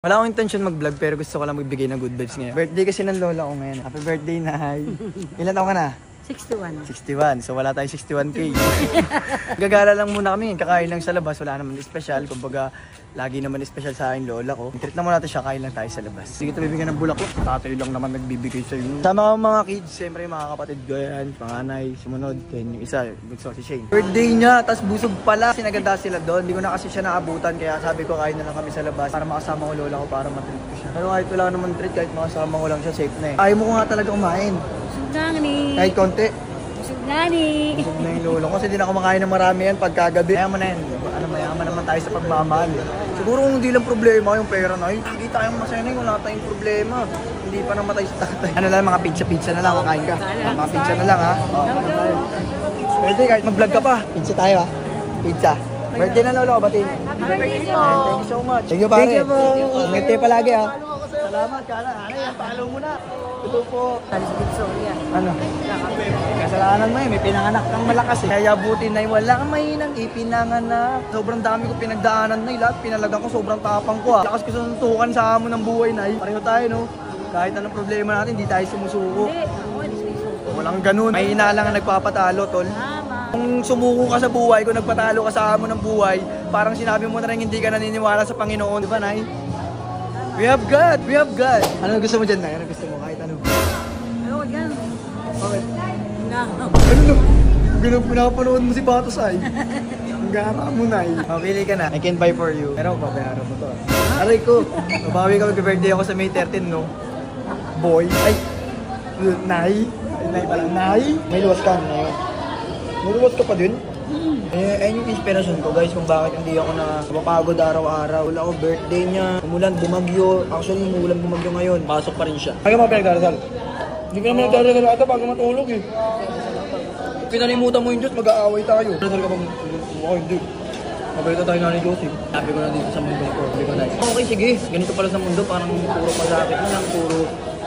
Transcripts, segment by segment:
Wala akong intention mag-vlog pero gusto ko lang magbigay ng good vibes ngayon. Birthday kasi ng lola ko ngayon. Happy birthday, Nay. Ilan taon ka na? 61. 61. So wala tayong 61K. Gagala lang muna kami. Kakain lang sa labas. Wala naman special. Kumbaga, lagi naman special sa aking lola ko. Treat na muna natin siya. Kain lang tayo sa labas. Sige, ito bibigyan ng bulaklak. Tatay lang naman nagbibigay sa iyo. Sama ko mga kids. Siyempre mga kapatid ko yan. Panganay, sumunod. Then yung isa, gusto si Shane. Birthday niya. Tapos busog pala. Sinaganda sila doon. Hindi ko na kasi siya naabutan. Kaya sabi ko kain na lang kami sa labas. Para makasama ko lola ko. Para matreat ko siya. Pero kahit wala naman treat. Kahit makasama ko lang siya, safe na eh. Ayaw mo ko nga talaga kumain. Kahit konti. Busog na yung lolo ko kasi hindi na ako makain ng marami yan pagkagabi. Mayaman na yan. Ano, mayaman naman tayo sa pagmamahal. Siguro kung hindi lang problema yung pera na yun, hindi tayong masaya na yun, wala tayong problema. Hindi pa namatay sa tatay. Ano lang, mga pizza na lang, kakain ka. Mga pizza na lang ha. Pwede kahit mag-vlog ka pa. Pizza tayo ha. Pizza. Birthday na lolo ko, batiin. Happy birthday po. Thank you so much. Thank you pare. Thank you po. Ingat kayo palagi ha. Salamat ka na. Ano yan, follow mo na. Ito po. Ano? Kasalanan mo eh, may pinanganak kang malakas eh. Kaya buti na yung wala kang mahinang ipinanganak. Sobrang dami ko pinagdaanan na lahat. Pinalagang ko, sobrang tapang ko ah. Lakas ko suntukan sa amo ng buhay na pareho tayo no. Kahit anong problema natin, hindi tayo sumusuko. Walang ganun. May lang ang nagpapatalo tol. Kung sumuko ka sa buhay, kung nagpatalo ka sa amo ng buhay, parang sinabi mo na rin hindi ka naniniwala sa Panginoon. Di ba, Nay? We have God! We have God! Ano gusto mo dyan, Nay? Ano gusto mo? Kahit ano? Ano yan? Bakit? No. Ano no? Ganun pinapanood mo si Batos ay. Ang gana mo, Nay. Mapili ka na. I can buy for you. Pero babayaran mo to. Aray ko. Mabawi ka mag-birthday ako sa May 13, no? Boy. Ay. Nay. Ay, Nay pala. Nay. May luwas ka ngayon. May luwas ka pa din? Ayun yung inspiration ko guys kung bakit hindi ako napapagod araw-araw. Wala ako birthday niya, umulan, bumagyo. Actually, umulan, bumagyo ngayon. Pasok pa rin siya. Kaya mo pinagdarasal? Hindi ka naman nagdarasal ata bago matulog eh. Pinalimutan mo yung Diyos, mag-aaway tayo. Darasal ka bang? Okay, hindi. Mabalita tayo na ni Josie. Sabi ko na dito sa mundo ko. Sabi ko na, okay sige, ganito pala sa mundo. Parang puro masakit na lang, puro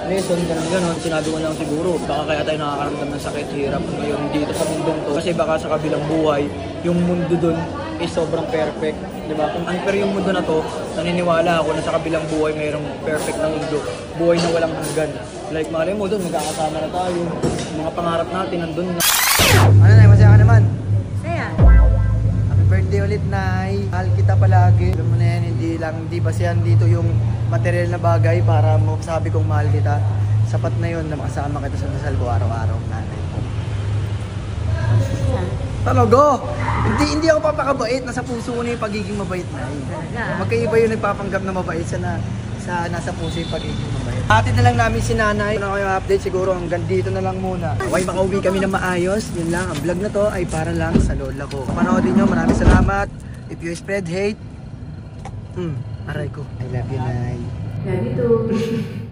lesson, ganun. Sinabi ko lang siguro, baka kaya tayo nakakaramdam ng sakit, hirap ngayon dito sa mundong to. Kasi baka sa kabilang buhay, yung mundo dun is sobrang perfect. Diba? Kung unfair yung mundo na to, naniniwala ako na sa kabilang buhay mayroong perfect na mundo. Buhay na walang hanggan. Like, malay mo dun, magkakasama na tayo. Mga pangarap natin, nandun na. Ano na, masaya ka naman? Saya. Happy birthday ulit, Nay. Mahal kita palagi. Alam mo na yan, hindi basihan dito yung material na bagay para masabi kong mahal kita. Sapat na yun na makasama kita sa dasal ko araw-araw, nanay ko. Talaga? Hindi ako papakabait. Nasa puso ko na yung pagiging mabait, Nay. Magkaiba yung nagpapanggap na mabait sa nasa puso yung pagiging mabait. Atin na lang namin si nanay. Ano kayo update siguro hanggang dito na lang muna. Okay, makauwi kami na maayos. Yun lang. Ang vlog na to ay para lang sa lola ko. Panoodin nyo. Maraming salamat. If you spread hate, aray ko. I love you, Nay. Love you too.